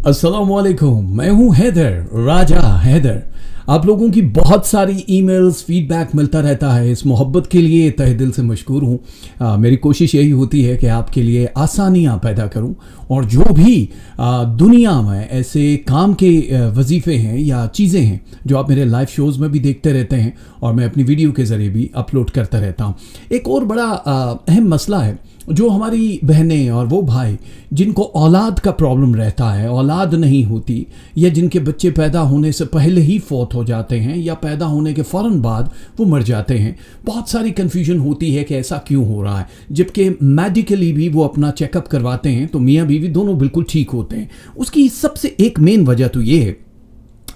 अस्सलामुअलैकुम, मैं हूं हैदर, राजा हैदर। आप लोगों की बहुत सारी ईमेल्स, फीडबैक मिलता रहता है। इस मोहब्बत के लिए तहे दिल से मशकूर हूं। मेरी कोशिश यही होती है कि आपके लिए आसानियां पैदा करूं, और जो भी दुनिया में ऐसे काम के वजीफ़े हैं या चीज़ें हैं जो आप मेरे लाइव शोज़ में भी देखते रहते हैं और मैं अपनी वीडियो के ज़रिए भी अपलोड करता रहता हूं। एक और बड़ा अहम मसला है जो हमारी बहनें और वो भाई जिनको औलाद का प्रॉब्लम रहता है, औलाद नहीं होती, या जिनके बच्चे पैदा होने से पहले ही फौत हो जाते हैं या पैदा होने के फ़ौरन बाद वो मर जाते हैं। बहुत सारी कन्फ्यूजन होती है कि ऐसा क्यों हो रहा है, जबकि मेडिकली भी वो अपना चेकअप करवाते हैं तो मियाँ बीवी दोनों बिल्कुल ठीक होते हैं। उसकी सबसे एक मेन वजह तो ये है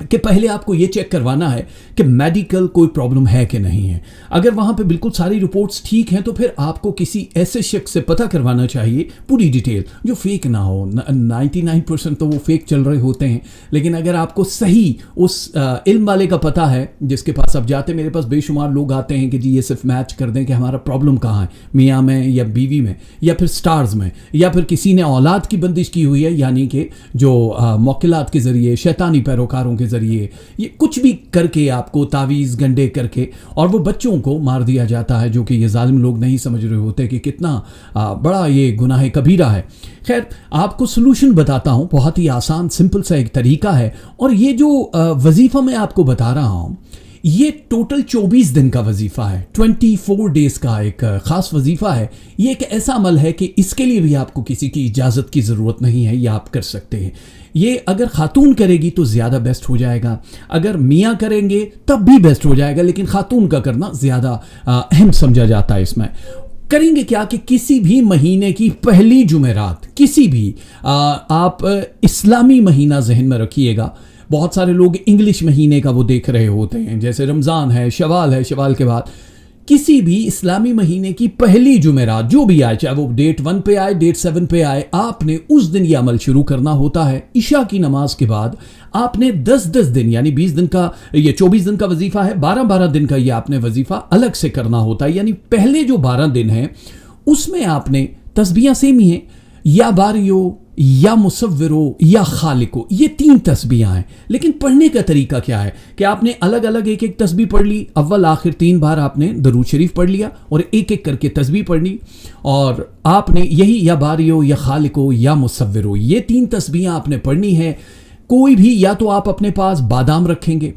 कि पहले आपको ये चेक करवाना है कि मेडिकल कोई प्रॉब्लम है कि नहीं है। अगर वहाँ पे बिल्कुल सारी रिपोर्ट्स ठीक हैं तो फिर आपको किसी ऐसे शख्स से पता करवाना चाहिए पूरी डिटेल, जो फेक ना हो। 99% तो वो फेक चल रहे होते हैं, लेकिन अगर आपको सही उस इल्म वाले का पता है जिसके पास आप जाते, मेरे पास बेशुमार लोग आते हैं कि जी ये सिर्फ मैच कर दें कि हमारा प्रॉब्लम कहाँ है, मियाँ में या बीवी में या फिर स्टार्स में, या फिर किसी ने औलाद की बंदिश की हुई है, यानी कि जो मौकिलात के ज़रिए, शैतानी पैरोकारों के ज़रिए, ये कुछ भी करके आपको तावीज़ गंडे करके और वो बच्चों को मार दिया जाता है, जो कि ये जालिम लोग नहीं समझ रहे होते कि कितना बड़ा ये गुनाह कबीरा है। खैर, आपको सोल्यूशन बताता हूँ, बहुत ही आसान सिंपल सा एक तरीका है। और ये जो वजीफ़ा मैं आपको बता रहा हूँ, ये टोटल 24 दिन का वजीफ़ा है, 24 डेज का एक ख़ास वजीफ़ा है। ये एक ऐसा अमल है कि इसके लिए भी आपको किसी की इजाज़त की ज़रूरत नहीं है, यह आप कर सकते हैं। ये अगर खातून करेगी तो ज़्यादा बेस्ट हो जाएगा, अगर मियाँ करेंगे तब भी बेस्ट हो जाएगा, लेकिन खातून का करना ज़्यादा अहम समझा जाता है। इसमें करेंगे क्या कि किसी भी महीने की पहली जुमेरात, किसी भी आप इस्लामी महीना जहन में रखिएगा। बहुत सारे लोग इंग्लिश महीने का वो देख रहे होते हैं, जैसे रमज़ान है, शवाल के बाद किसी भी इस्लामी महीने की पहली जुमेरात जो भी आए, चाहे वो डेट 1 पे आए, डेट 7 पे आए, आपने उस दिन ये अमल शुरू करना होता है। इशा की नमाज के बाद आपने 10-10 दिन, यानी 20 दिन का, ये 24 दिन का वजीफ़ा है, 12-12 दिन का ये आपने वजीफ़ा अलग से करना होता है। यानी पहले जो 12 दिन हैं उसमें आपने तस्बीहां सेम ही हैं, या बारियो या मुसव्विरो या खालिको, ये 3 तस्बीहां हैं। लेकिन पढ़ने का तरीका क्या है कि आपने अलग अलग एक एक तस्बीह पढ़ ली, अव्वल आखिर 3 बार आपने दरूद शरीफ पढ़ लिया और एक एक करके तस्बीह पढ़नी, और आपने यही या बारियो या खालिको या मुसव्विरो, ये 3 तस्बीहां आपने पढ़नी है। कोई भी, या तो आप अपने पास बादाम रखेंगे,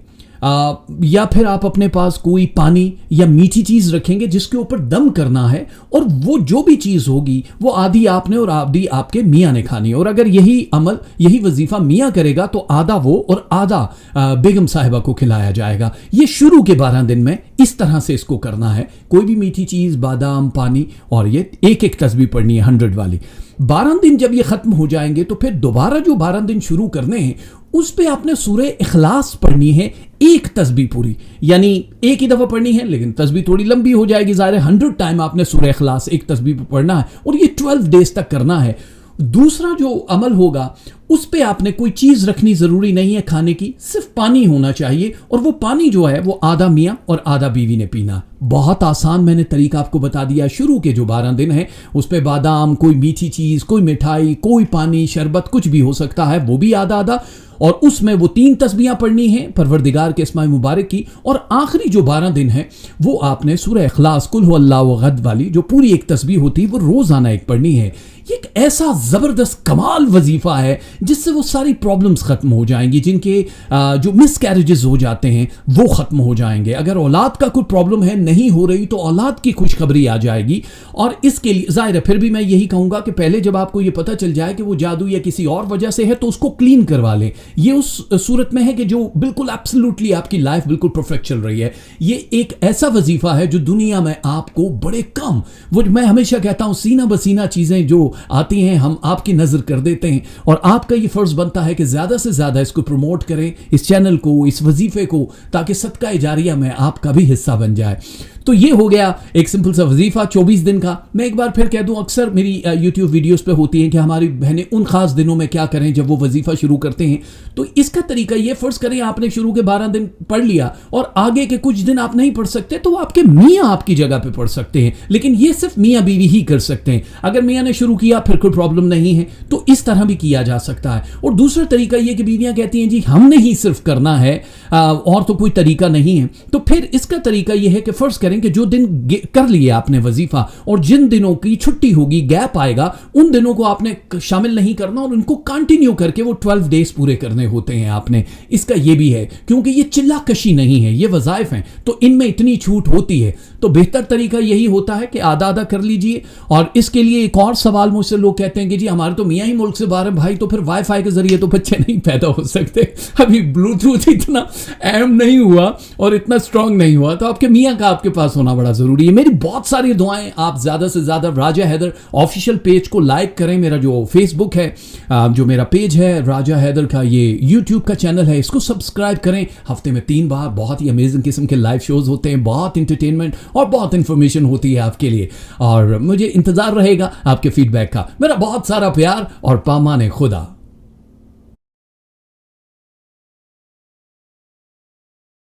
या फिर आप अपने पास कोई पानी या मीठी चीज़ रखेंगे जिसके ऊपर दम करना है, और वो जो भी चीज़ होगी वो आधी आपने और आधी आपके मियाँ ने खानी है। और अगर यही अमल, यही वजीफ़ा मियाँ करेगा तो आधा वो और आधा बेगम साहिबा को खिलाया जाएगा। ये शुरू के 12 दिन में इस तरह से इसको करना है। कोई भी मीठी चीज़, बादाम, पानी, और ये एक एक तस्बीह पढ़नी है 100 वाली। 12 दिन जब ये ख़त्म हो जाएंगे तो फिर दोबारा जो 12 दिन शुरू करने हैं उस पे आपने सूरह इखलास पढ़नी है, एक तस्बीह पूरी, यानी एक ही दफ़ा पढ़नी है, लेकिन तस्बीह थोड़ी लंबी हो जाएगी, ज़ाहिर है 100 टाइम आपने सूरह इखलास एक तस्बीह पे पढ़ना है, और ये 12 डेज तक करना है। दूसरा जो अमल होगा उस पे आपने कोई चीज़ रखनी ज़रूरी नहीं है खाने की, सिर्फ पानी होना चाहिए, और वो पानी जो है वो आधा मियाँ और आधा बीवी ने पीना। बहुत आसान मैंने तरीका आपको बता दिया। शुरू के जो 12 दिन हैं उस पे बादाम, कोई मीठी चीज़, कोई मिठाई, कोई पानी, शरबत, कुछ भी हो सकता है, वो भी आधा आधा, और उसमें वो 3 तस्बीहां पढ़नी है परवरदिगार के इस्माए मुबारक की। और आखिरी जो 12 दिन है वो आपने सूरह इखलास, कुल हु अल्लाहु अहद वाली जो पूरी एक तस्बीह होती है वो रोज़ाना एक पढ़नी है। ये एक ऐसा ज़बरदस्त कमाल वजीफ़ा है जिससे वो सारी प्रॉब्लम्स ख़त्म हो जाएंगी, जिनके जो मिसकैरेजेस हो जाते हैं वो ख़त्म हो जाएंगे। अगर औलाद का कोई प्रॉब्लम है, नहीं हो रही, तो औलाद की खुशखबरी आ जाएगी। और इसके लिए ज़ाहिर है फिर भी मैं यही कहूँगा कि पहले जब आपको ये पता चल जाए कि वो जादू या किसी और वजह से है तो उसको क्लीन करवा लें। ये उस सूरत में है कि जो बिल्कुल एब्सोल्युटली आपकी लाइफ बिल्कुल परफेक्ट चल रही है। ये एक ऐसा वजीफ़ा है जो दुनिया में आपको बड़े कम, वो मैं हमेशा कहता हूँ, सीना बसीना चीज़ें जो आती हैं हम आपकी नज़र कर देते हैं, और आपका ये फ़र्ज़ बनता है कि ज़्यादा से ज़्यादा इसको प्रमोट करें, इस चैनल को, इस वजीफ़े को, ताकि सदका जारिया में आपका भी हिस्सा बन जाए। तो ये हो गया एक सिंपल सा वजीफा 24 दिन का। मैं एक बार फिर कह दूं, अक्सर मेरी यूट्यूब वीडियोस पे होती हैं कि हमारी बहनें उन खास दिनों में क्या करें जब वो वजीफा शुरू करते हैं। तो इसका तरीका ये, फर्ज करें आपने शुरू के 12 दिन पढ़ लिया और आगे के कुछ दिन आप नहीं पढ़ सकते, तो आपके मियाँ आपकी जगह पे पढ़ सकते हैं, लेकिन ये सिर्फ मियाँ बीवी ही कर सकते हैं। अगर मियाँ ने शुरू किया फिर कोई प्रॉब्लम नहीं है, तो इस तरह भी किया जा सकता है। और दूसरा तरीका ये कि बीवियां कहती हैं जी हमने ही सिर्फ करना है और तो कोई तरीका नहीं है, तो फिर इसका तरीका यह है कि फर्ज करें कि जो दिन कर लिया आपने वजीफा और जिन दिनों की छुट्टी होगी, गैप आएगा, उन दिनों को आपने शामिल नहीं करना और उनको कंटिन्यू करके वो 12 डेज पूरे करने होते हैं आपने। इसका ये भी है, क्योंकि ये चिल्लाकशी नहीं है, ये वज़ाइफ हैं, तो इनमें इतनी छूट होती है। तो बेहतर तरीका यही होता है कि आधा आधा कर लीजिए। और इसके लिए एक और सवाल मुझसे लोग कहते हैं कि जी हमारे तो मियाँ ही मुल्क से बाहर है भाई, तो फिर वाईफाई के जरिए तो बच्चे नहीं पैदा हो सकते। अभी ब्लूटूथ इतना अहम नहीं हुआ और इतना स्ट्रांग नहीं हुआ, तो आपके मियाँ का आपके पास होना बड़ा जरूरी है। मेरी बहुत सारी दुआएं, आप ज्यादा से ज्यादा राजा हैदर ऑफिशियल पेज को लाइक करें। मेरा जो फेसबुक है, जो मेरा पेज है राजा हैदर का, ये यूट्यूब का चैनल है, इसको सब्सक्राइब करें। हफ्ते में 3 बार बहुत ही अमेजिंग किस्म के लाइव शोज होते हैं, बहुत इंटरटेनमेंट और बहुत इंफॉर्मेशन होती है आपके लिए। और मुझे इंतजार रहेगा आपके फीडबैक का। मेरा बहुत सारा प्यार और पामाने खुदा।